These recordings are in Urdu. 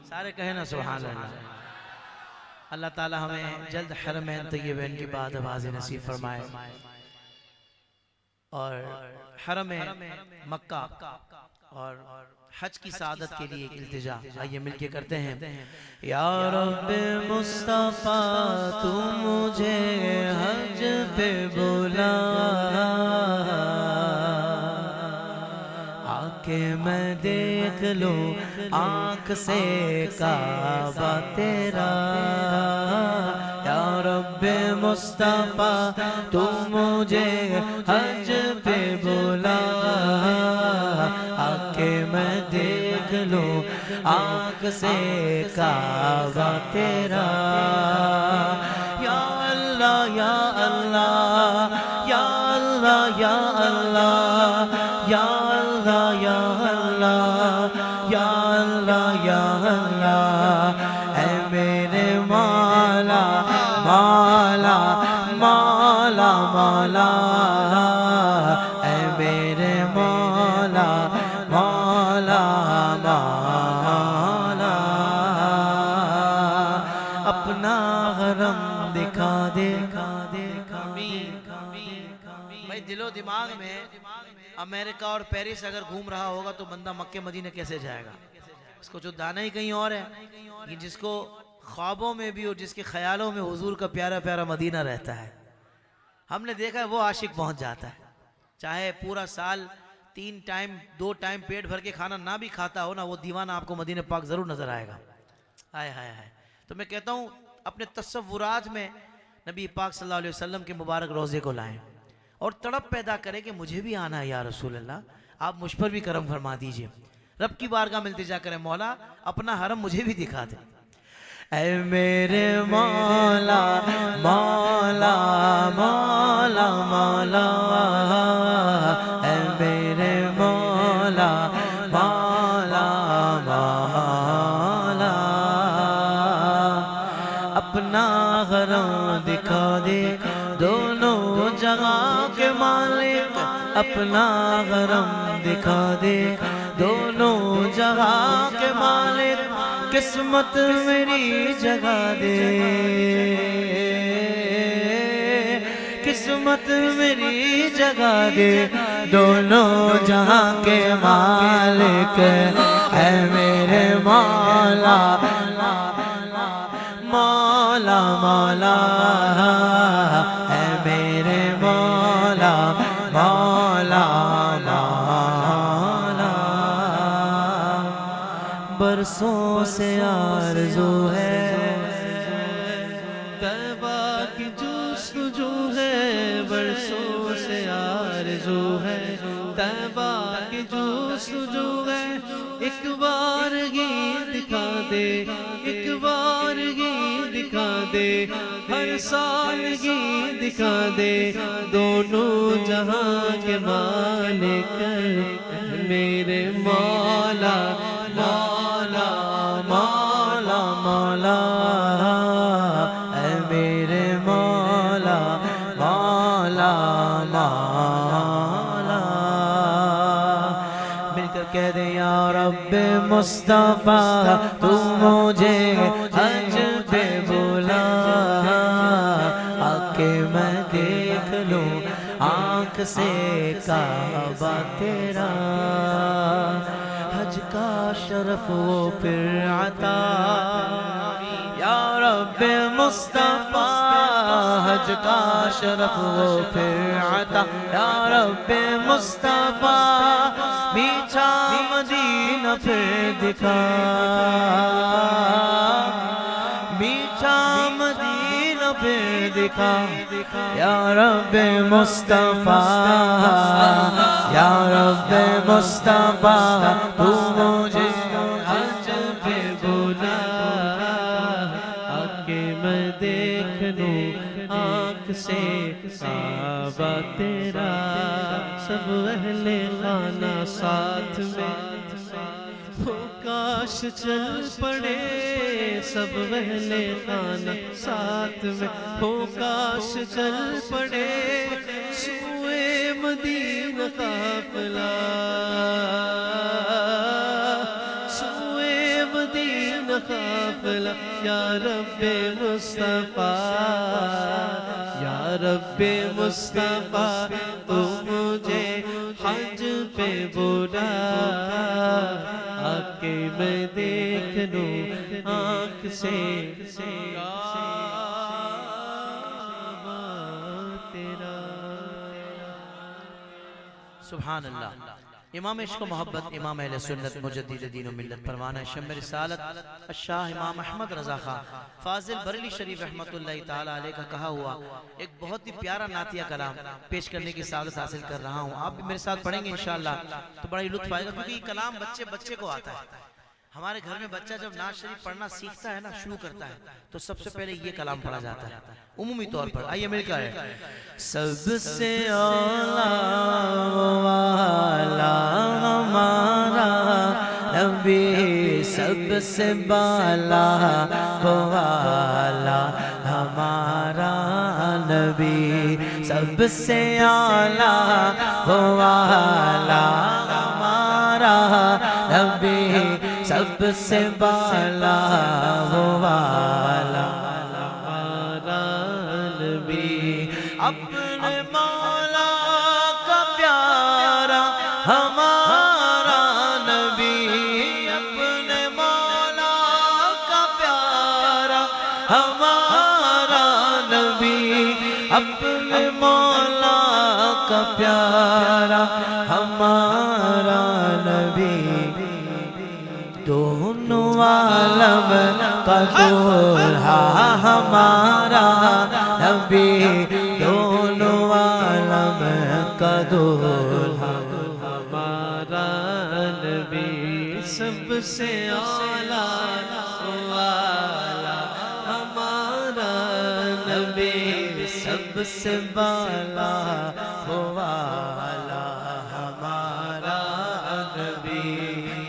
سارے کہیں نا سبحان اللہ۔ اللہ تعالی ہمیں جلد حرمین طیبین کی بعد بازی نصیب فرمائے اور حرم مکہ اور حج کی سعادت کے لیے ایک التجا آئیے مل کے کرتے ہیں۔ یا رب مصطفیٰ تو مجھے حج پہ بلا، آکے میں دیکھ لوں آنکھ سے کعبہ تیرا۔ یا رب مصطفیٰ تو مجھے حج پہ بلا، آکے میں دیکھ لوں آنکھ سے کعبہ تیرا۔ یا اللہ یا اللہ یا اللہ یا اللہ یا اللہ یا اللہ یا اللہ یا اللہ، اے میرے مولا مولا مولا مولا، اے میرے مولا مولا مولا، اپنا حرم دکھا دے۔ بھائی دل و دماغ میں امریکہ اور پیرس اگر گھوم رہا ہوگا تو بندہ مکہ مدینہ کیسے جائے گا؟ اس کو جو دانا ہی کہیں اور ہے، یہ جس کو خوابوں میں بھی اور جس کے خیالوں میں حضور کا پیارا پیارا مدینہ رہتا ہے، ہم نے دیکھا ہے وہ عاشق پہنچ جاتا ہے، چاہے پورا سال 2 ٹائم پیٹ بھر کے کھانا نہ بھی کھاتا ہو نا، وہ دیوانہ آپ کو مدینہ پاک ضرور نظر آئے گا۔ ہائے ہائے ہائے۔ تو میں کہتا ہوں اپنے تصورات میں نبی پاک صلی اللہ علیہ وسلم کے مبارک روضے کو لائیں اور تڑپ پیدا کریں کہ مجھے بھی آنا ہے یا رسول اللہ، آپ مجھ پر بھی کرم فرما دیجئے۔ رب کی بارگاہ میں التجا کریں، مولا اپنا حرم مجھے بھی دکھا دے۔ اے میرے مولا مولا مولا مولا، اے میرے مولا مولا مولا، اپنا حرم دکھا دے، دونوں جہاں کے مالک اپنا حرم دکھا دے، دونوں جہاں کے مالک قسمت میری جگہ دے، قسمت میری جگہ دے، دونوں جہاں کے مالک اے میرے مولا مولا مولا، اے میرے مولا مولا مولا، برسوں سے آرزو ہے طیبہ کی جستجو ہے، برسوں سے آرزو ہے طیبہ کی جستجو ہے، ایک بار ہی دکھا دے، ایک بار ہی دکھا دے، ہر سال ہی دکھا دے، دونوں جہاں کے مالک میرے مولا مولا مولا مولا، اے میرے مولا مولا مولا، مل کر کہہ دیں یا رب مصطفیٰ تو مجھے حج پہ بلا، آکے میں دیکھ لوں آنکھ سے کعبہ تیرا، حج کا شرف وہ پھر عطا، یا رب مصطفیٰ حج کا شرف وہ پھر عطا، یا رب مصطفیٰ میٹھا مدینہ پھر دکھا، میٹھا مدینہ پھر دکھا، یا رب مصطفیٰ یا رب مصطفیٰ تو مجھے حج پہ بلا، آکے میں دیکھ لوں آنکھ سے کعبہ تیرا، سب اہل خانہ ساتھ میں ہو کاش چل پڑے، سب اہل خانہ ساتھ میں ہو کاش چل پڑے، سوئے مدینہ قافلہ، سوئے مدینہ قافلہ یا رب مصطفیٰ، یا رب مصطفیٰ تو مجھے حج پہ بلا، آ کے میں دیکھ لوں آنکھ سے تیرا۔ سبحان اللہ۔ امام عشق و محبت، امام اہل سنت، مجدد دین و ملت، پروانہ شمع رسالت الشاہ امام احمد رضا خان فاضل بریلی شریف رحمت اللہ تعالیٰ علیہ کا کہا ہوا ایک بہت ہی پیارا نعتیہ کلام پیش کرنے کی سعادت حاصل کر رہا ہوں۔ آپ بھی میرے ساتھ پڑھیں گے انشاءاللہ تو بڑا ہی لطف آئے گا، کیونکہ یہ کلام بچے کو آتا ہے۔ ہمارے گھر میں بچہ جب نعت شریف پڑھنا سیکھتا ہے نا، شروع کرتا ہے، تو سب سے پہلے یہ کلام پڑھا جاتا ہے عمومی طور پر۔ آئیے مل کر ہے سب سے اولا والا ہمارا نبی، سب سے بالا والا ہمارا نبی، سب سے اعلیٰ والا ہمارا نبی، سب سے بالا والا ہمارا نبی، اپنے مولا کا پیارا ہمارا نبی، اپنے مولا کا پیارا ہمارا نبی، اپنے مولا کا پیارا ہمارا نبی، دونوں عالم کا دولہا ہمارا نبی، دونوں عالم کا دولہا ہمارا نبی، سب سے اعلیٰ والا ہمارا نبی، سب سے بالا والا ہمارا نبی،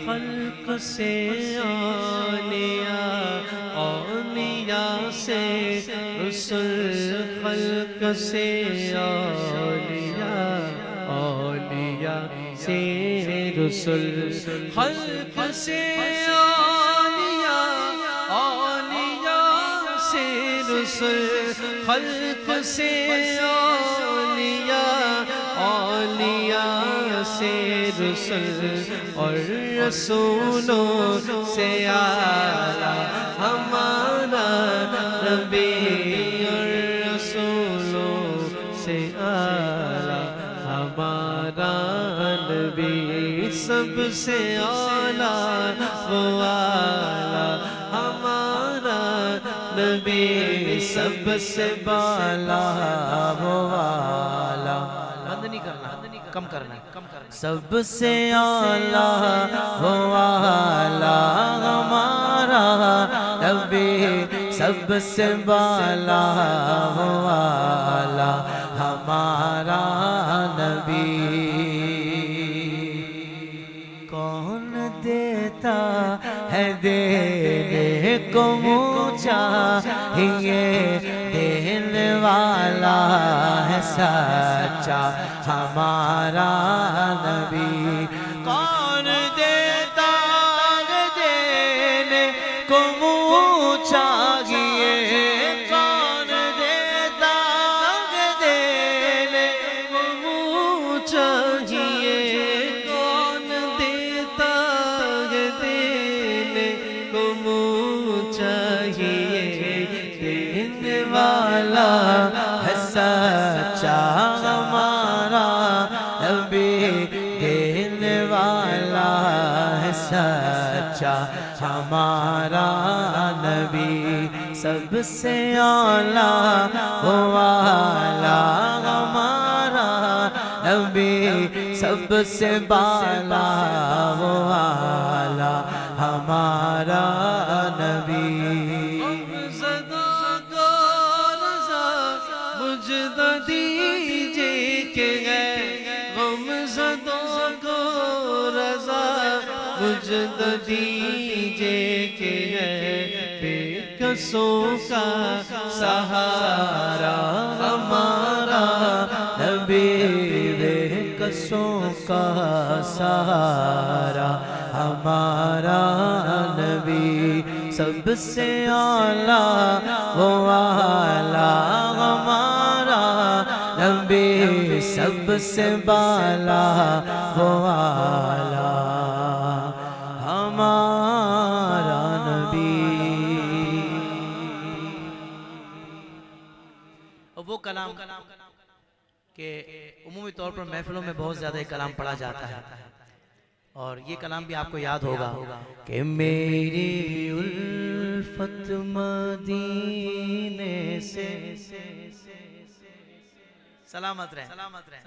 خلق سے اولیاء، اولیاء سے رسل، خلق سے اولیاء، اولیاء سے رسل، خلق سے اولیاء، اولیاء سے رسل، خلق سے اولیاء، اولیاء سے رسل، اور رسولوں سے اعلیٰ ہمارا نبی، اور رسولوں سے اعلیٰ ہمارا نبی، سب سے اعلیٰ والا ہمارا نبی، سب سے بالا والا، بند نہیں کرنا، کم کرنا ہے، سب سے اعلیٰ والا ہمارا نبی، سب سے بالا والا ہمارا نبی، کون دیتا ہے دینے کو منہ چاہیے، دینے والا ہے سچا ہمارا نبی، کون دیتا ہے دینے کو منہ چاہیے، کون دیتا ہے دینے کو منہ چاہیے، کون دیتا ہے دینے کو منہ چاہیے، دینے والا ہے سچا ہمارا نبی، دینے والا ہے سچا ہمارا نبی، سب سے اعلیٰ والا ہمارا نبی، سب سے بالا والا ہمارا نبی، مجدہ دیجئے کہ ہے غم زدوں کو رضا، مجدہ دیجئے کہ ہے بے کسوں کا سہارا ہمارا نبی، بے کسوں کا سہارا ہمارا نبی، سب سے اعلیٰ وہ اعلیٰ ہمارا نبی، سب سے بالا وہ اعلیٰ ہمارا نبی۔ اور وہ کلام کہ عمومی طور پر محفلوں میں بہت زیادہ کلام پڑھا جاتا ہے، اور یہ کلام بھی آپ کو یاد ہوگا کہ میری الفت مدینے سے سلامت رہیں۔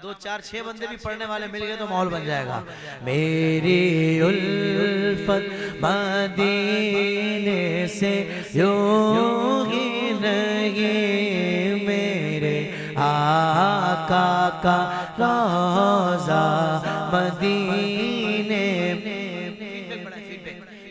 دو چار چھ بندے بھی پڑھنے والے مل گئے تو ماحول بن جائے گا۔ میری الفت مدینے سے یوں ہی نہیں، میرے آقا کا روضہ مدینے میں،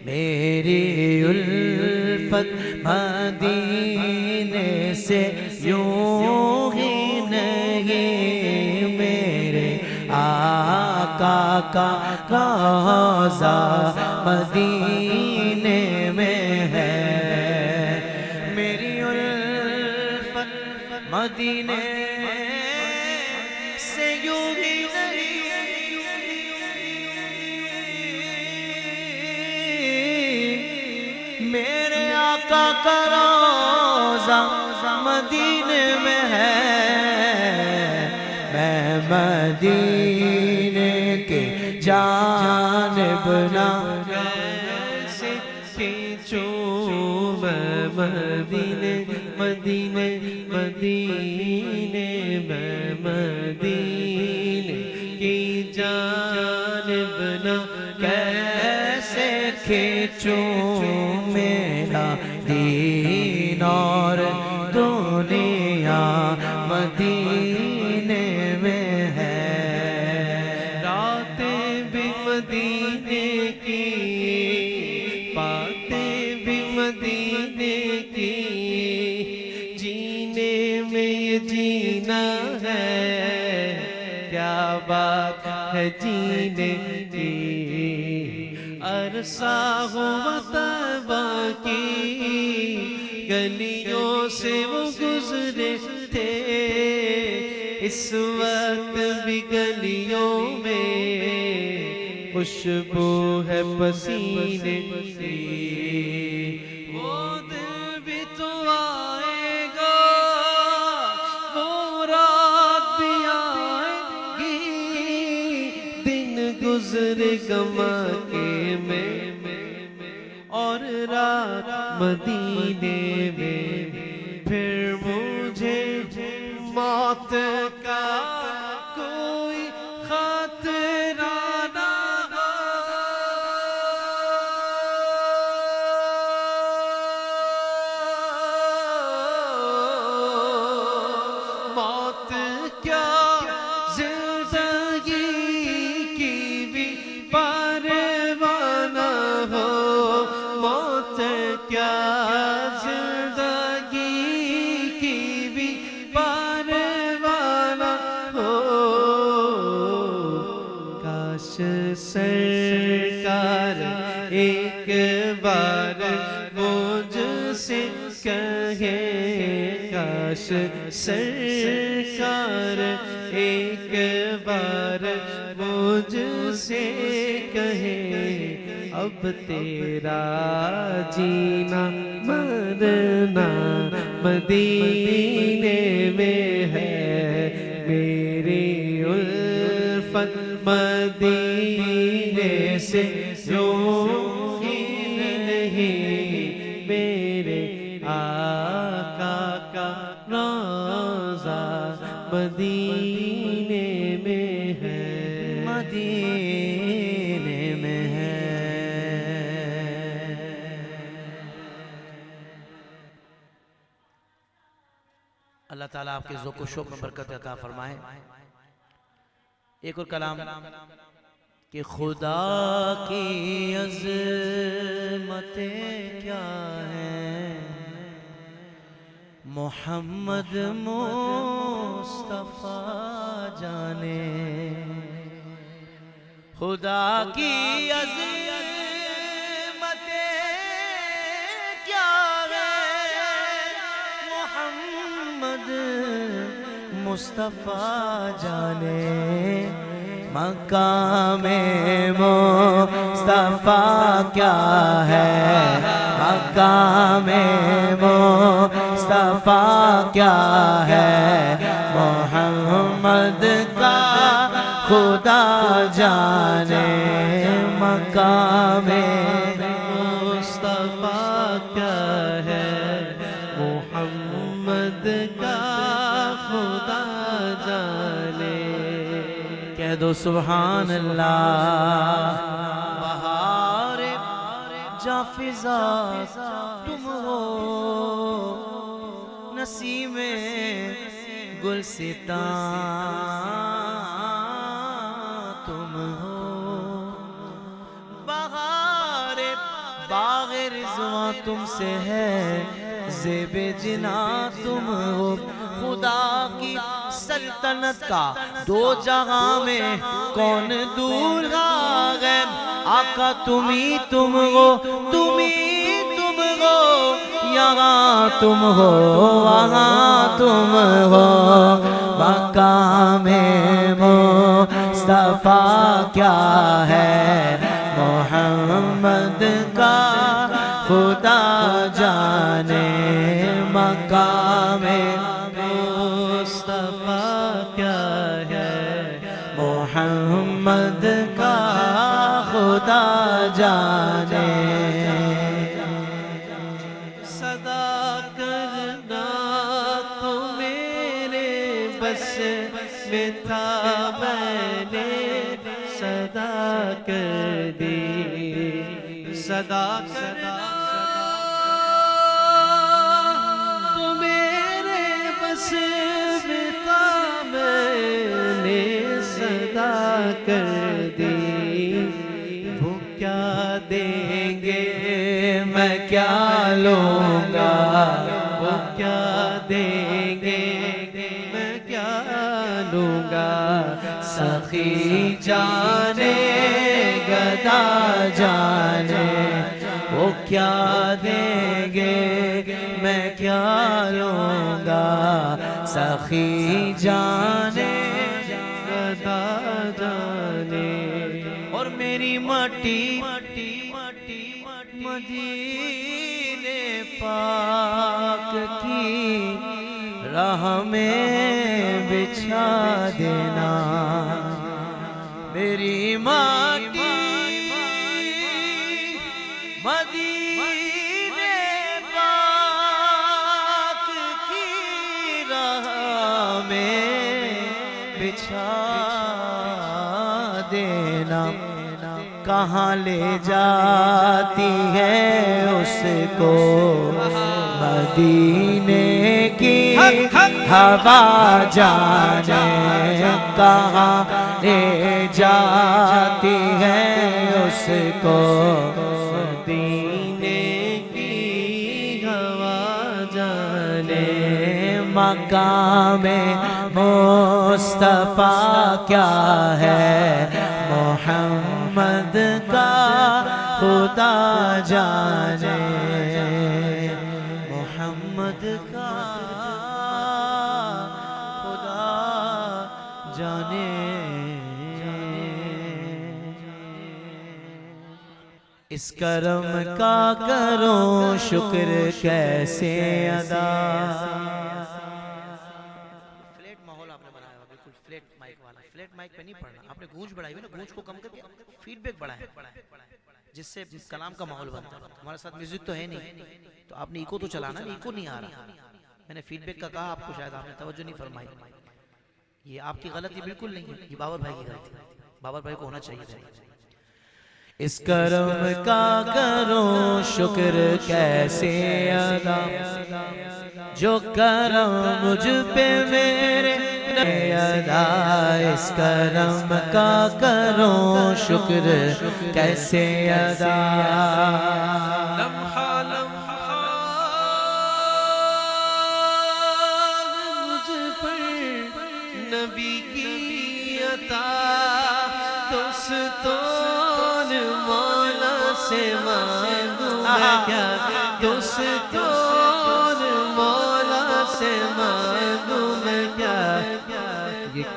میری الفت مدینے سے یوں ہی نہیں، میرے آقا کا روضہ مدینے میں ہے۔ میری الفت مدینے سے یوں ہی نہیں، میرے آقا کا روضہ مدینے میں ہے۔ میں مدینے کے جانب نہ کیسے کھینچوں، میں مدینے مدینے مدینے، میں مدینے کی جانب نہ کیسے کھینچوں، میرا دین اور دنیا مدینے میں ہے۔ راتیں بھی مدینے کی، باتیں بھی مدینے کی، جینے میں یہ جینا ہے، کیا بات ہے جینے کی۔ عرصہ ہوا طیبہ کی گلیوں سے وہ گزرے تھے، اس وقت بھی گلیوں میں خوشبو ہے پسینے کی۔ وہ دل بھی تو آئے گا، وہ رات بھی آئے گی، دن گزرے گا مکے میں اور رات مدینے میں، پھر مجھے موت کا کوئی خطرہ نہ ہو۔ موت کیا زندگی کی بھی پرواہ نہ ہو، موت کیا زندگی کی بھی پرواہ نہ ہو۔ کاش سرکار ایک بار مجھ سے کہے، کاش سرکار ایک بار مجھ سے کہے، اب تیرا جینا مرنا مدینے میں ہے۔ میری الفت مدینے سے یوں ہی نہیں، میرے آقا کا روضہ مدینے میں ہے، مدینے میں ہے۔ اللہ تعالیٰ آپ کے ذوق و شوق میں برکت عطا فرمائے۔ ایک اور کلام کہ خدا کی عظمتیں کیا ہیں، محمد مصطفیٰ جانے، خدا کی عظمتیں مصطفیٰ جانے مقام مصطفیٰ کیا ہے مقام مصطفیٰ کیا ہے محمد کا خدا جانے مقام مصطفیٰ کیا ہے محمد کا خدا جانے کہہ دو سبحان اللہ بہار جا فضا تم ہو نسیم گلستان تم ہو بہار باغ رضوان تم سے ہے زیب جنا تم ہو خدا کی سلطنت کا دو جہاں میں کون دولہا ہے آقا تمہیں تم ہو یہاں تم ہو وہاں تم ہو مقام مصطفیٰ کیا ہے محمد کا خدا جانے مقام مصطفیٰ کیا ہے محمد کا خدا جانے صدا کرنا تو میرے بس میں تھا میں نے صدا کر دی صدا کرنا تو میرے بس میں تھا میں نے صدا کر دی وہ کیا دیں گے میں کیا لوں گا وہ کیا دیں گے میں کیا لوں گا سخی جانے گدا جانے وہ کیا دیں گے میں کیا لوں گا سخی جانے گدا جانے اور میری مٹی مدینے پاک کی راہ میں بچھا دینا میری مٹی مدینے پاک کی راہ میں بچھا دینا کہاں لے جاتی ہے اس کو مدینے کی ہوا جانے کہاں لے جاتی ہے اس کو مدینے کی ہوا جانے مقام مصطفیٰ کیا ہے محمد کا خدا جانے محمد کا خدا جانے اس کرم کا کرو شکر کیسے ادا فلیٹ ماحول آپ نے بنایا ہوا بالکل فلیٹ مائک والا فلیٹ مائک پہ نہیں پڑھنا آپ نے گونج بڑھائی ہوئی نا گونج کو کم کر کے فیڈ بیک بڑھائیں جس سے کلام کا ماحول بنتا ہے ہمارے ساتھ میوزک تو ہے نہیں تو آپ نے ایکو تو چلانا ایکو نہیں آ رہا میں نے فیڈ بیک کا کہا آپ کو شاید آپ نے توجہ نہیں فرمائی یہ آپ کی غلطی بالکل نہیں ہے یہ بابر بھائی کی غلطی بابر بھائی کو ہونا چاہیے تھا اس کرم کا کرو شکر کیسے ادا جو کرم مجھ پہ میرے ادا اس کرم کا کرو شکر کیسے ادا لمحہ لمحہ مجھ پر نبی کی عطا دوستون مولا سے مانگوں میں کیا دوستون مولا سے مانگوں میں کیا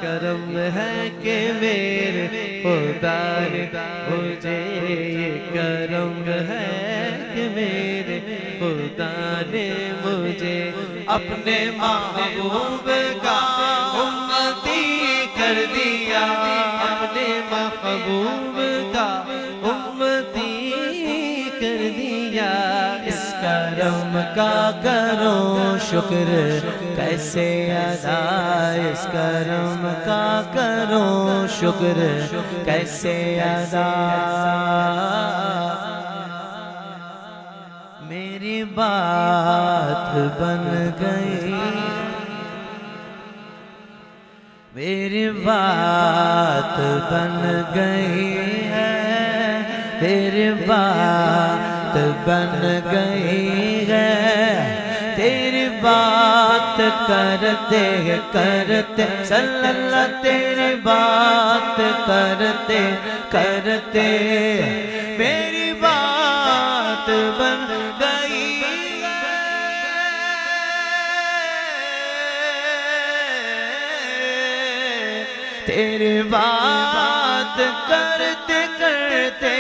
کرم ہے کہ میرے خدا نے مجھے، یہ کرم ہے کہ میرے خدا نے مجھے اپنے محبوب کا امتی کر دیا، اپنے محبوب کا امتی کر دیا۔ اس کرم کا کرو شکر کیسے ادا، اس کرم کا کرو شکر کیسے ادا۔ میری بات بن گئی، میری بات بن گئی ہے، میری بات بن گئی ہے، تیری بات کرتے کرتے صلی اللہ، تیری بات کرتے کرتے میری بات بن گئی ہے، تیری بات کرتے کرتے،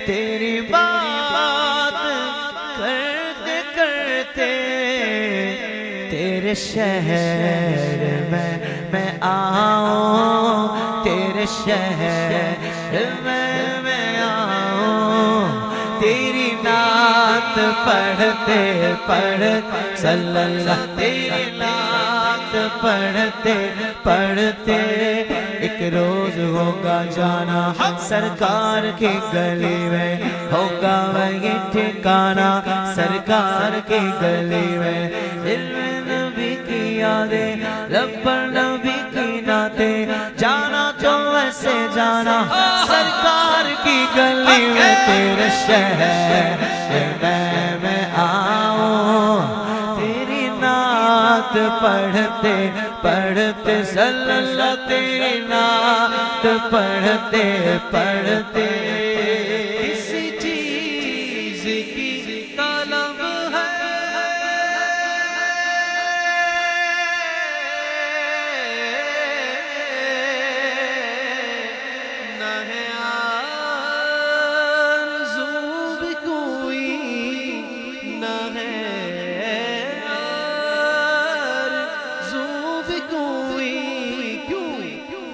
تیری بات کرتے کرتے تیرے شہر میں آؤں، تیرے شہر میں آؤں، تیری نعت پڑھتے پڑھتے صلی اللہ، تیری نعت پڑھتے پڑھتے ایک روز ہوگا جانا سرکار کی گلی میں، ہوگا وہی ٹھکانا سرکار کی گلی میں، دل میں نبی کی یادیں، لب پر نبی کی نعتیں، جانا جو ویسے جانا سرکار کی گلی میں، تیرے شہر میں آؤں، تیری نعت پڑھتے پڑھتے صلی اللہ، تیری نعت پڑھتے پڑھتے کسی چیز کی طلب ہے نہ ہے آرزو بھی کوئی، نہ ہے آرزو بھی کوئی، کیوں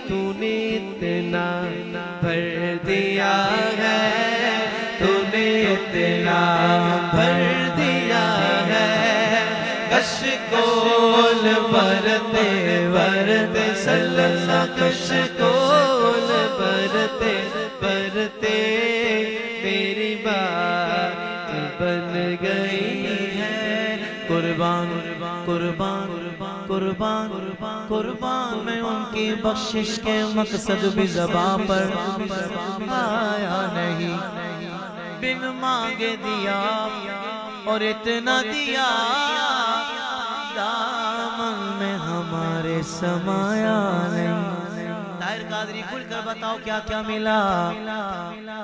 تو نے اتنا بھر دیا ہے، تو نے اتنا بھر دیا ہے، کشکول برتے برتے صلی اللہ، کشکول برتے برتے میری بات بن گئی ہے، قربان قربان قربان قربان میں ان کی بخشش کے مقصد بھی زبان پر آیا نہیں، بن مانگے دیا اور اتنا دیا، دامن میں ہمارے سمایا نہیں۔ طاہر قادری کھل کر بتاؤ کیا کیا ملا،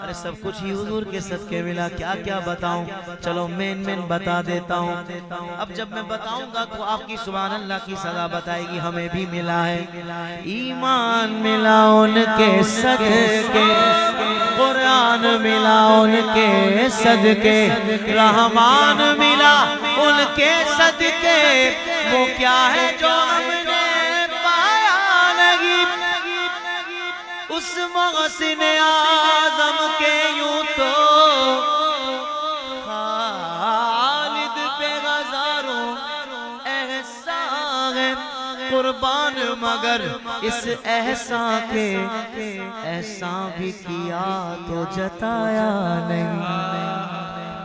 ارے سب کچھ ہی حضور کے صدقے ملا، کیا کیا بتاؤں، چلو مین بتا دیتا ہوں، اب جب میں بتاؤں گا تو آپ کی سبحان اللہ کی صدا بتائے گی ہمیں بھی ملا ہے، ایمان ملا ان کے صدقے، قرآن ملا ان کے صدقے، رحمان ملا ان کے صدقے، وہ کیا ہے جو ہم نے پایا نہیں، اس محسن اعظم کے یوں تو خالد پہ ہزاروں احسان ہے قربان، مگر اس احسان کے احسان بھی کیا تو جتایا نہیں،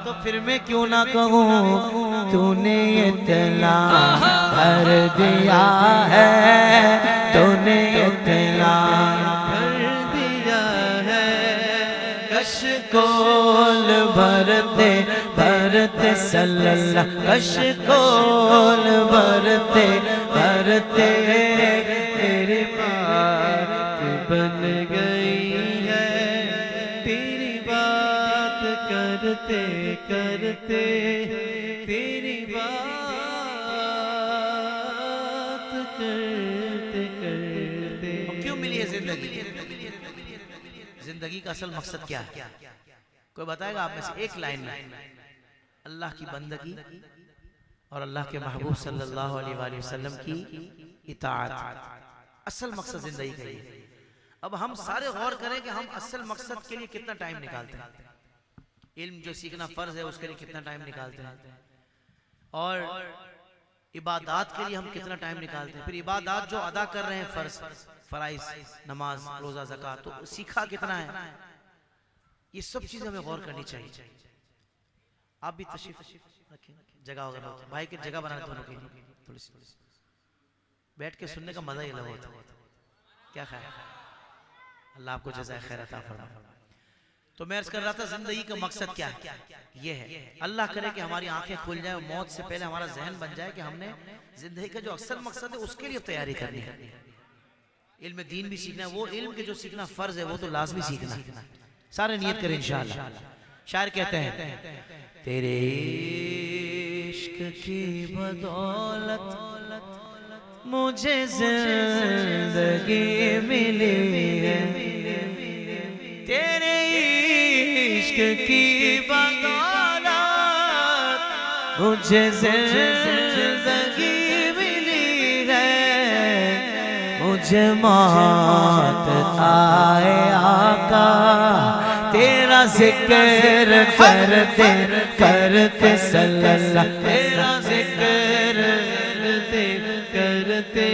تو پھر میں کیوں نہ کہوں تو نے اتنا بھر دیا ہے، تو نے اتنا بھر دیا ہے، کشکول بھرتے بھرتے صلی اللہ، کشکول بھرتے بھرتے میری بات بن گئی ہے، تیری بات کرتے کرتے تیری بات کرتے زندگی کا اصل مقصد کیا ہے؟ کوئی بتائے گا آپ میں سے ایک لائن میں؟ اللہ کی بندگی اور اللہ کے محبوب صلی اللہ علیہ وآلہ وسلم کی اطاعت، اصل مقصد زندگی کا یہ ہے۔ اب ہم سارے غور کریں کہ ہم اصل مقصد کے لیے کتنا ٹائم نکالتے ہیں۔ علم جو سیکھنا فرض ہے اس کے لیے کتنا ٹائم نکالتے ہیں، اور عبادات کے لیے ہم کتنا ٹائم نکالتے ہیں، پھر عبادات جو ادا کر رہے ہیں فرض فرائض نماز روزہ زکوٰۃ، تو سیکھا کتنا ہے؟ یہ سب چیزیں ہمیں غور کرنی چاہیے۔ آپ بھی تشریف رکھیں، جگہ ہوگا بہت، بھائی کی جگہ بنا دونوں کے لیے تھوڑی سی، بیٹھ کے سننے کا مزہ ہی الگ ہوتا ہے۔ کیا خیال ہے؟ اللہ آپ کو جزائے خیر عطا فرمائے۔ تو میں عرض کر رہا تھا زندگی کا مقصد کیا ہے؟ یہ ہے اللہ کرے کہ ہماری آنکھیں کھل جائیں اور موت سے پہلے ہمارا ذہن بن جائے کہ ہم نے زندگی کا جو اصل مقصد ہے اس کے لیے تیاری کرنی ہے۔ علم دین بھی سیکھنا ہے، وہ علم کے جو سیکھنا فرض ہے وہ تو لازمی سیکھنا ہے۔ سارے نیت کریں انشاءاللہ۔ شاعر کہتے ہیں تیرے عشق کی بدولت مجھے زندگی ملی ہے، تیرے عشق کی بدولت مجھے زندگی ملی ہے، مجھے موت آئے آقا تیرا ذکر کرتے کرتے صلی اللہ، تیرا ذکر کرتے کرتے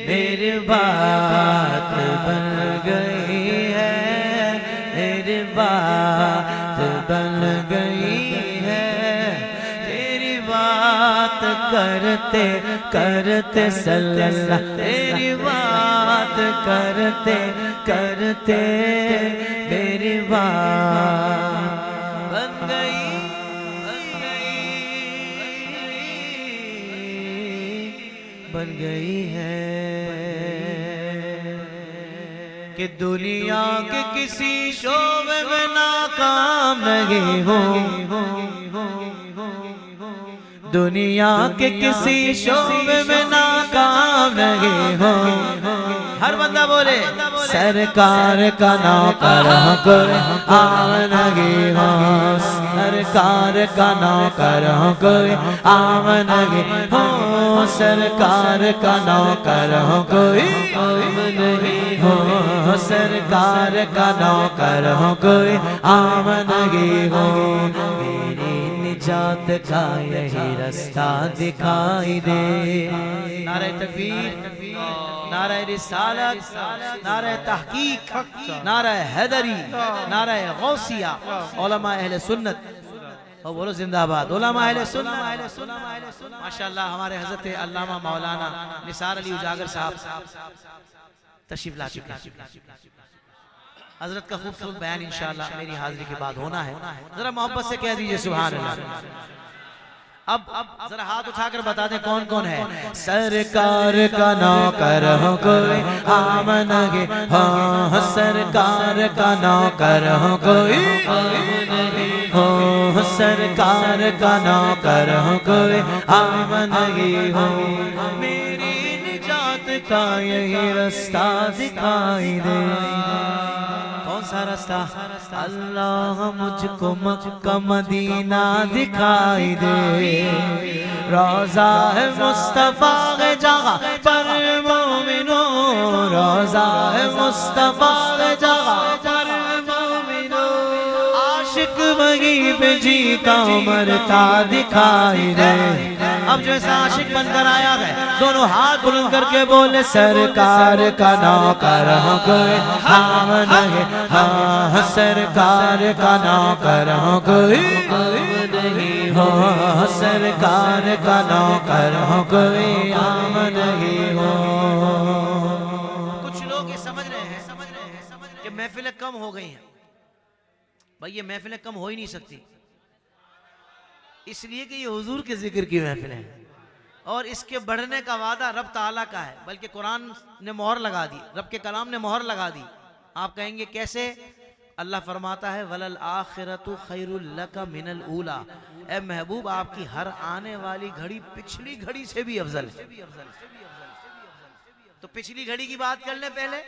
میری بات بن گئی ہے، میری بات بن گئی ہے، تیری بات کرتے کرتے صلی اللہ، تیری بات کرتے کرتے میری بات بن گئی بن گئی ہے، کہ دنیا کے کسی شعبے میں ناکام نہیں ہوں، دنیا کے کسی شعبے میں ناکام نہیں ہوں، ہر بندہ بولے سرکار کا نوکر ہوں کوئی آمنگی ہوں، سرکار کا نوکر ہوں کوئی آمنگی ہوں، سرکار کا نوکر ہوں کوئی آمنگی ہوں، سرکار کا نوکر ہوں کوئی آمنگی ہوں، میری نجات کا یہی رستہ دکھائی دے، نعرہ تکبیر، نعرہ رسالت، نعرہ تحقیق، نعرہ حیدری، نعرہ غوثیہ، علماء اہل سنت، اور بولو زندہ باد علماء اہل سنت۔ ماشاءاللہ ہمارے حضرت علامہ مولانا نثار علی اجاگر صاحب تشریف لا چکے ہیں، حضرت کا خوبصورت بیان انشاءاللہ میری حاضری کے بعد ہونا ہے، ذرا محبت سے کہہ دیجئے سبحان اللہ۔ اب ذرا ہاتھ اٹھا کر بتا دیں کون کون ہے؟ سرکار کا نوکر ہوں کوئی آمنگی ہوں، سرکار کا نوکر ہوں کوئی آمنگی ہوں، سرکار کا نوکر ہوں کوئی آمنگی ہوں، میری نجات کا یہی رستہ دکھائی دے، کون سا رستہ؟ اللہ مجھ کو مکہ مدینہ دکھائی دے، روضہ مصطفیٰ ہے جگہ پر مومنوں، روضہ مصطفیٰ ہے جگہ پر مومنوں، عاشق وہیں پہ جیتا مرتا دکھائی دے۔ اب جو ایسا عاشق بن کر آیا ہے دونوں ہاتھ بلند کر کے بولے سرکار کا نوکر ہوں کوئی آمنگی ہوں، سرکار کا نوکر ہوں کوئی آمنگی ہوں، سرکار کا نوکر ہوں کوئی آمنگی ہوں۔ کچھ لوگ یہ سمجھ رہے ہیں کہ محفلیں کم ہو گئی ہیں، بھائی یہ محفلیں کم ہو ہی نہیں سکتی، اس لیے کہ یہ حضور کے ذکر کی محفل ہے، اور اس کے بڑھنے کا وعدہ رب تعالیٰ کا ہے، بلکہ قرآن نے مہر لگا دی، رب کے کلام نے مہر لگا دی۔ آپ کہیں گے کیسے؟ اللہ فرماتا ہے وَلَلْآخِرَةُ خَيْرٌ لَكَ مِنَ الْأُولَى، اے محبوب آپ کی ہر آنے والی گھڑی پچھلی گھڑی سے بھی افضل ہے۔ تو پچھلی گھڑی کی بات کر لیں پہلے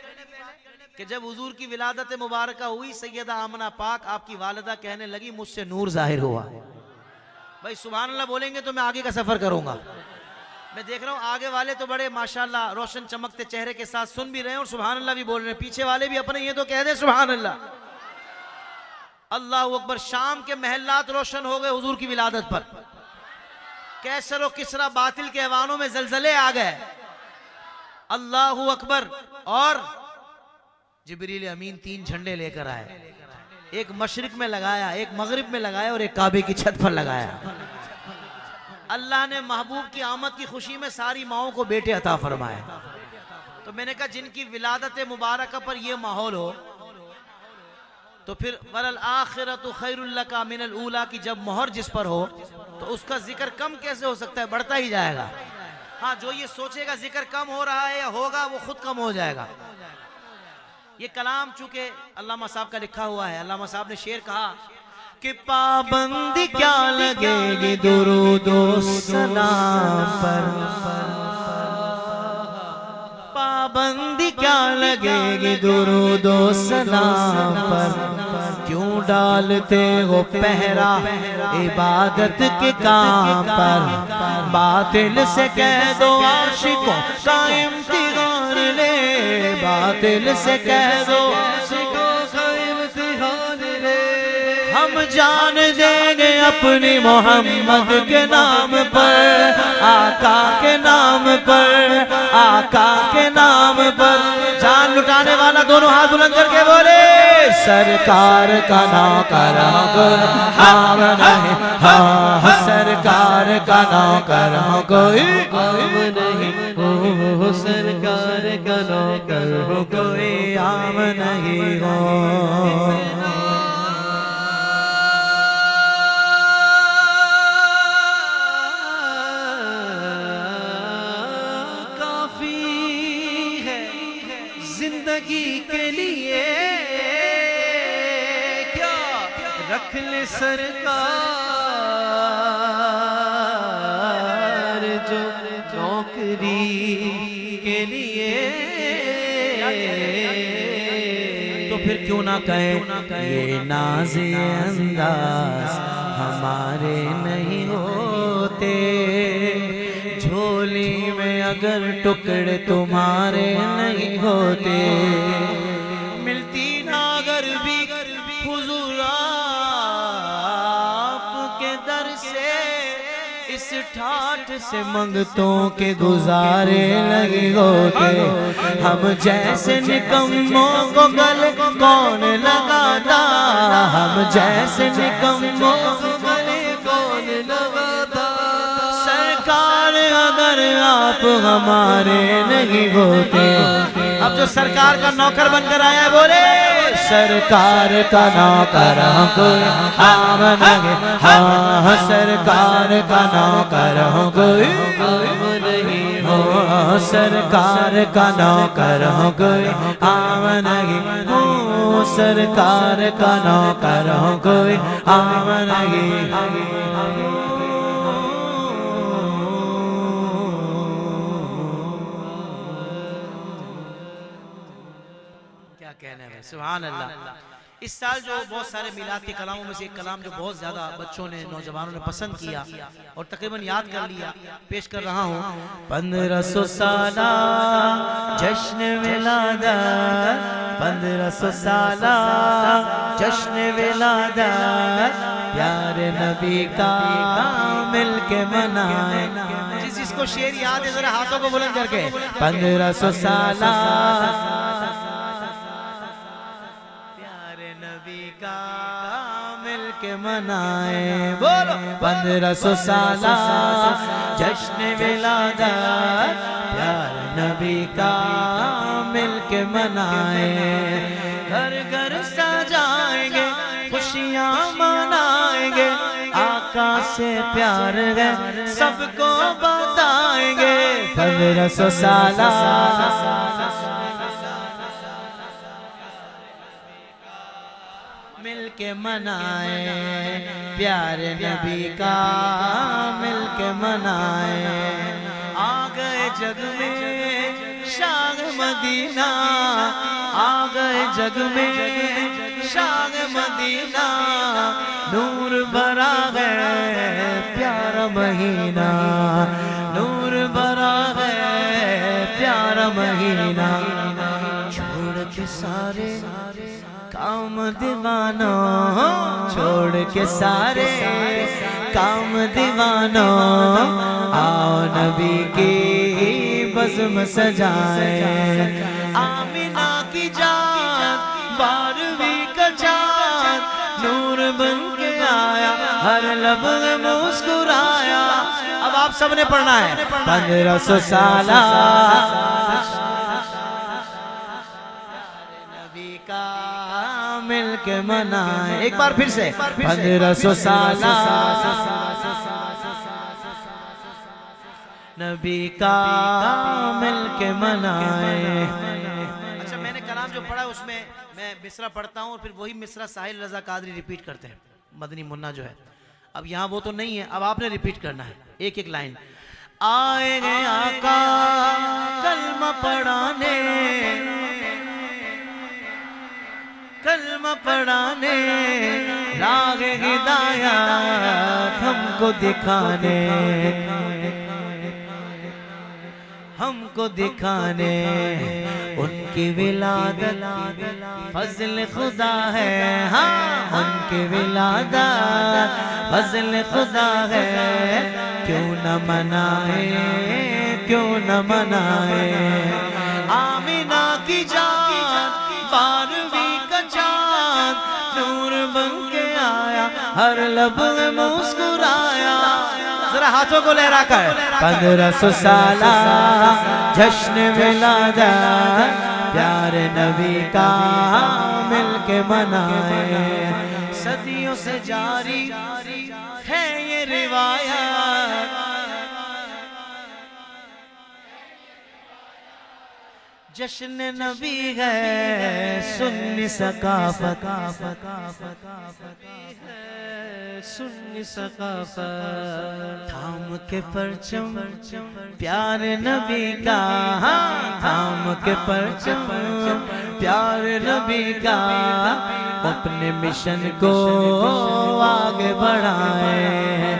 کہ جب حضور کی ولادت مبارکہ ہوئی، سیدہ آمنہ پاک آپ کی والدہ کہنے لگی مجھ سے نور ظاہر ہوا. بھائی سبحان اللہ بولیں گے تو میں آگے کا سفر کروں گا. میں دیکھ رہا ہوں آگے والے تو بڑے ماشاءاللہ روشن چمکتے چہرے کے ساتھ سن بھی رہے ہیں اور سبحان اللہ بھی بول رہے ہیں. پیچھے والے بھی اپنے یہ تو کہہ دیں سبحان اللہ. اللہ اکبر. شام کے محلات روشن ہو گئے حضور کی ولادت پر. کیسر و کسرا باطل کے ایوانوں میں زلزلے آ گئے. اللہ اکبر. اور جبریل امین 3 جھنڈے لے کر آئے. ایک مشرق میں لگایا، ایک مغرب میں لگایا اور ایک کعبے کی چھت پر لگایا. اللہ نے محبوب کی آمد کی خوشی میں ساری ماؤں کو بیٹے عطا فرمائے. تو میں نے کہا جن کی ولادت مبارکہ پر یہ ماحول ہو تو پھر وَلَلْآخِرَةُ خَيْرٌ لَكَ مِنَ الْأُولَى کی جب مہر جس پر ہو تو اس کا ذکر کم کیسے ہو سکتا ہے؟ بڑھتا ہی جائے گا. ہاں جو یہ سوچے گا ذکر کم ہو رہا ہے یا ہوگا وہ خود کم ہو جائے گا. یہ کلام چونکہ علامہ صاحب کا لکھا ہوا ہے. علامہ صاحب نے شعر کہا کہ پابندی کیا لگے گی درود و سلام پر، پابندی کیا لگے گی درود و سلام پر، کیوں ڈالتے ہو پہرا عبادت کے کام پر، باطل سے کہہ دو عاشقوں کا امتحان لے، باطل سے کہہ دو عاشقوں کا امتحان لے. ہم جان دیں گے اپنی محمد کے نام پر، آقا کے نام پر، آقا کے نام پر. جان لٹانے والا دونوں ہاتھ بلند کر کے بولے سرکار کا نوکر ہوں کوئی عام نہیں، ہاں سرکار کا نوکر ہوں کوئی عام نہیں، ہو سرکار کا نوکر ہوں کوئی عام نہیں ہو. زندگی کے لیے کیا رکھ لے سرکار جو نوکری کے لیے، تو پھر کیوں نہ کہیں یہ ناز انداز ہمارے نہیں ہوتے، جھولی میں اگر ٹکڑے تمہارے نہیں ہوتے، ملتی نہ اگر بھی حضور آپ کے در سے، اس ٹھاٹھ سے منگتوں کے گزارے نہیں ہوتے. ہم جیسے نکموں کو گلے کون لگاتا، ہم جیسے نکموں کو گلے کون لگاتا. سرکار اگر آپ ہمارے نہیں ہوتے. اب جو سرکار کا نوکر بن کر آیا ہے بولے سرکار کا نوکر ہوں کوئی عام نہیں، ہاں سرکار کا نوکر ہوں کوئی عام نہیں ہو، سرکار کا نوکر ہوں کوئی عام نہیں ہو، سرکار کا نوکر ہوں کوئی عام نہیں. کہنے میں سبحان اللہ. اس سال جو بہت سارے میلاد کے کلاموں میں سے ایک کلام جو بہت زیادہ بچوں نے نوجوانوں نے پسند کیا اور تقریباً یاد کر لیا، پیش کر رہا ہوں. 1500 سالہ جشن ولادت، 1500 سالہ جشن ولادت، پیارے نبی کا مل کے منائیں. جس کو شعر یاد ہے ذرا ہاتھوں کو بلند کر کے 1500 سالہ مل کے منائیں. بولو 1500 سالہ جشن ولادت، پیارے نبی کا مل کے منائیں. گھر گھر سجائیں گے خوشیاں منائیں گے، آقا سے پیار ہے سب کو بتائیں گے. 1500 سالہ مل کے منائیں، پیارے نبی کا مل کے منائیں. آ گئے جگ میں شاہ مدینہ آ گئے جگ میں شاہ مدینہ نور بھرا ہے پیارا مہینہ نور بھرا ہے پیارا مہینہ چھوڑ کے سارے کام دیوانوں چھوڑ کے سارے کام دیوانوں آؤ نبی کی بزم سجائیں آمینہ کی جان 12ویں کا چاند نور بن کے آیا ہر لب مسکرایا اب آپ سب نے پڑھنا ہے 1500 سالہ نبی کا مل کے منائیں ایک بار پھر سے 1500 سالہ نبی کا مل کے منائیں اچھا میں نے کلام جو پڑھا اس میں میں مصرع پڑھتا ہوں اور پھر وہی مصرع ساحل رضا قادری ریپیٹ کرتے ہیں مدنی منا جو ہے اب یہاں وہ تو نہیں ہے اب آپ نے ریپیٹ کرنا ہے ایک ایک لائن آئے گے آقا کلمہ پڑھانے کلمہ پڑھانے راہ ہدایت ہم کو دکھانے ہم کو دکھانے ان کی ولادت فضل خدا ہے ہاں ان کی ولادت فضل خدا ہے کیوں نہ منائے کیوں نہ منائے آمینہ کی جان 12ویں کا چاند نور بن کے آیا ہر لب مسکرایا ذرا ہاتھوں کو لہرا کر 1500 سالہ جشن ولادت پیارے نبی کا مل کے منائے صدیوں سے جاری ہے یہ روایت جشن نبی ہے سنی ثقافت سنی ثقافت تھام کے پرچم پیارے نبی کا تھام کے پرچم پیارے نبی کا اپنے مشن کو آگے بڑھائے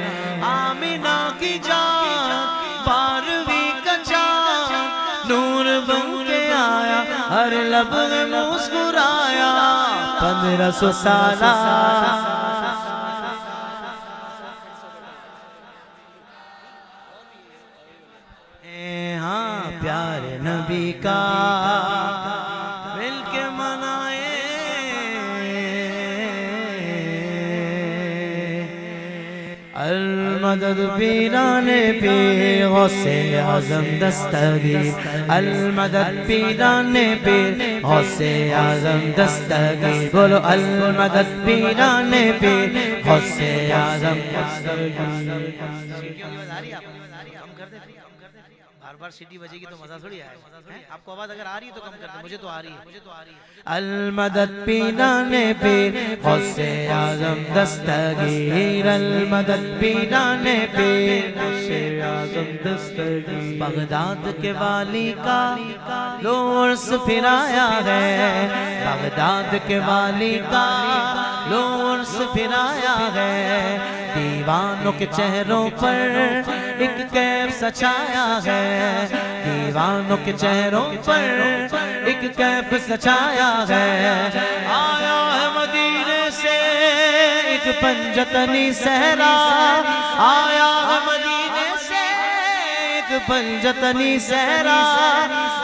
آمینہ کی جان 12ویں کا چاند نور بن کے آیا ہر لب مسکرایا 1500 سالہ پیارے نبی کا مل کے منائے المدد پیرانے پیر غوث اعظم دستگیر المدد پیرانے پیر غوث اعظم دستگیر بولو المدد پیرانے پیر غوث اعظم دستگیر بار بار سیٹی بجے گی تو مزہ تھوڑی آئے آپ کو آواز اگر آ رہی ہے تو کم کرتے مجھے تو آ رہی ہے المدد پیرانے پیر غوث اعظم دستگیر المدد پیرانے پیر غوث اعظم دستگیر بغداد کے والی کا لو عرص پھرایا ہے بغداد کے والی کا لو عرص پھرایا ہے دیوانوں کے چہروں پر ایک کیف سچایا ہے دیوانوں کے چہروں پر ایک کیف سچایا ہے آیا ہے مدینے سے ایک پنجتنی صحرا آیا ہے مدینے سے ایک پنجتنی صحرا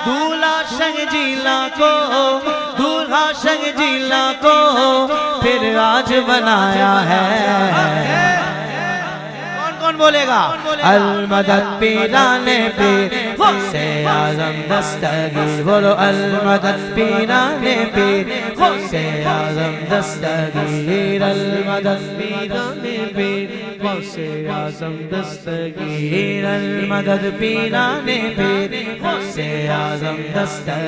دولہا شنگ جیلا کو دولہا شنگ جیلا کو پھر آج بنایا ہے کون بولے گا المدد پیرانے پیر غوث اعظم دستگیر بولو المدد پیرانے پیر غوث اعظم دستگیر المدد پیرانے پیر غوث اعظم دستگیر المدد پیرانے پیر غوث اعظم دستگیر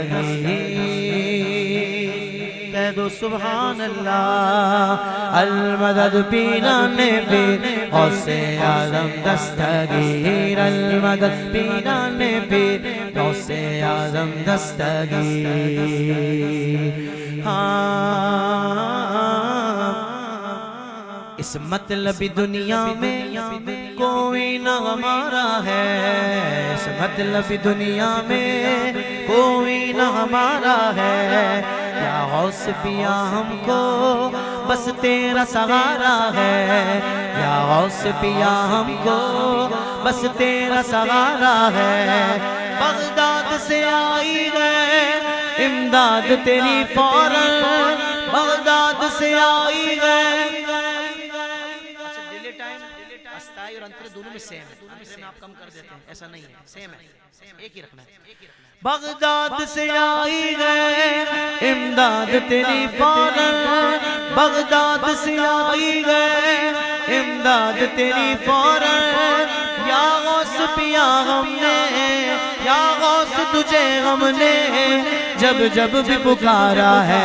کہہ دو سبحان اللہ المدد پیرانے پیر غوث اعظم دستگیر المدد پیرانے پیر غوث اعظم دستگیر اس مطلبی دنیا میں کوئی نہ ہمارا ہے اس مطلبی دنیا میں کوئی نہ ہمارا ہے یا غوث پیا ہم کو بس تیرا سہارا ہے یا غوث پیا ہم کو بس تیرا سہارا ہے بغداد سے آئی ہے امداد تیری فوراً بغداد سے آئی ہے اور انترے دونوں میں سیم ہے انترے میں آپ کم کر دیتے ہیں ایسا نہیں ہے سیم ہے ایک ہی رکھنا ہے بغداد سے آئی ہے امداد تیری فوراً بغداد سے آئی ہے امداد تیری فوراً یا غوث پیا ہم نے یا غوث تجھے ہم نے جب جب بھی پکارا ہے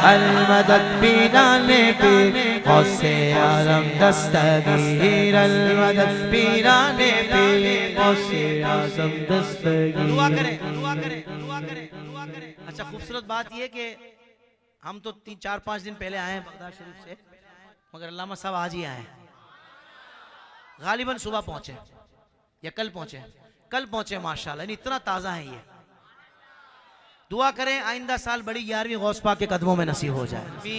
المدد پیرانے پیر غوث اعظم دستگیر المدد پیرانے پیر غوث اعظم دستگیر دعا کریں اچھا خوبصورت بات یہ کہ ہم تو 4-5 دن پہلے آئے ہیں بغداد شریف سے مگر علامہ صاحب آج ہی آئے ہیں غالباً صبح پہنچے یا کل پہنچے ماشاءاللہ یعنی اتنا تازہ ہے یہ دعا کریں آئندہ سال بڑی 11ویں غوث پاک کے قدموں میں نصیب ہو جائے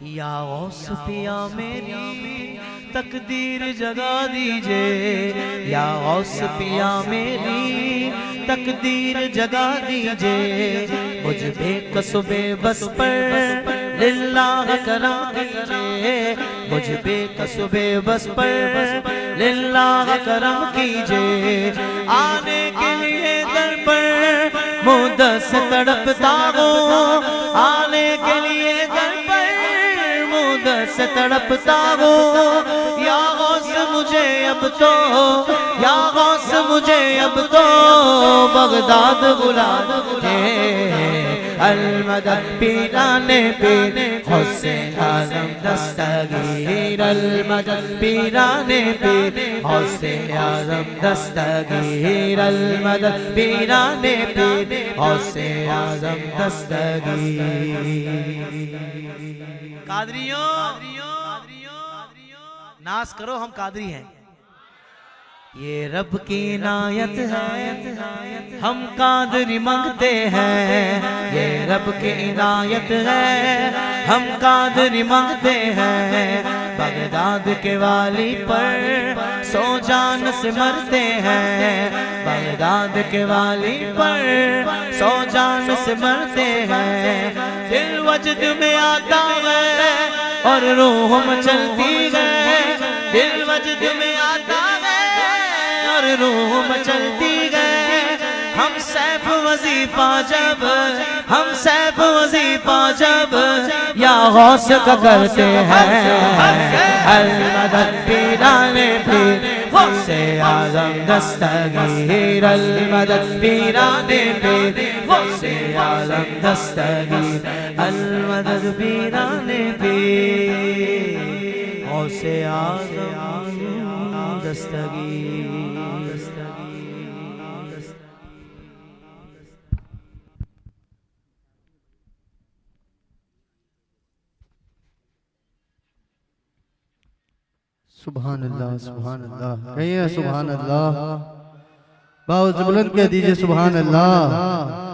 یا غوث پیا میری تقدیر جگا دیجئے یا غوث پیا میری تقدیر جگا دیجئے مجھ بے کس و بے بس پر للہ کرم کیجئے مجھ بے کس و بے بس پر للہ کرم کیجئے آنے کے لیے در پر مدت سے تڑپتا ہوں آنے کے لیے در پر مدت سے تڑپتا ہوں یا غوث مجھے اب تو یا غوث مجھے اب تو بغداد بلا دے المدد پیرانے پیر غوث اعظم دستگیر المدد پیرانے پیر غوث اعظم دستگیر المدد پیرانے پیر غوث اعظم دستگیر قادریوں ناز کرو ہم قادری ہیں یہ رب کی عنایت ہے ہم قادری مانگتے ہیں یہ رب کی عنایت ہے ہم قادری مانگتے ہیں بغداد کے والی پر سو جان سے مرتے ہیں بغداد کے والی پر سو جان سے مرتے ہیں دل وجد میں آتا ہے اور روح مچلتی ہے دل وجد میں آتا ہے اور روح مچلتی گئے ہم سیف وظیفہ جب یا غوث کا کرتے ہیں المدد پیرانے پیر غوث اعظم دستگیر المدد پیرانے پیر غوث اعظم دستگیر المدد پیرانے پیر غوث اعظم دستگیر سبحان اللہ کہیے سبحان اللہ باؤ بلند کہہ دیجئے سبحان اللہ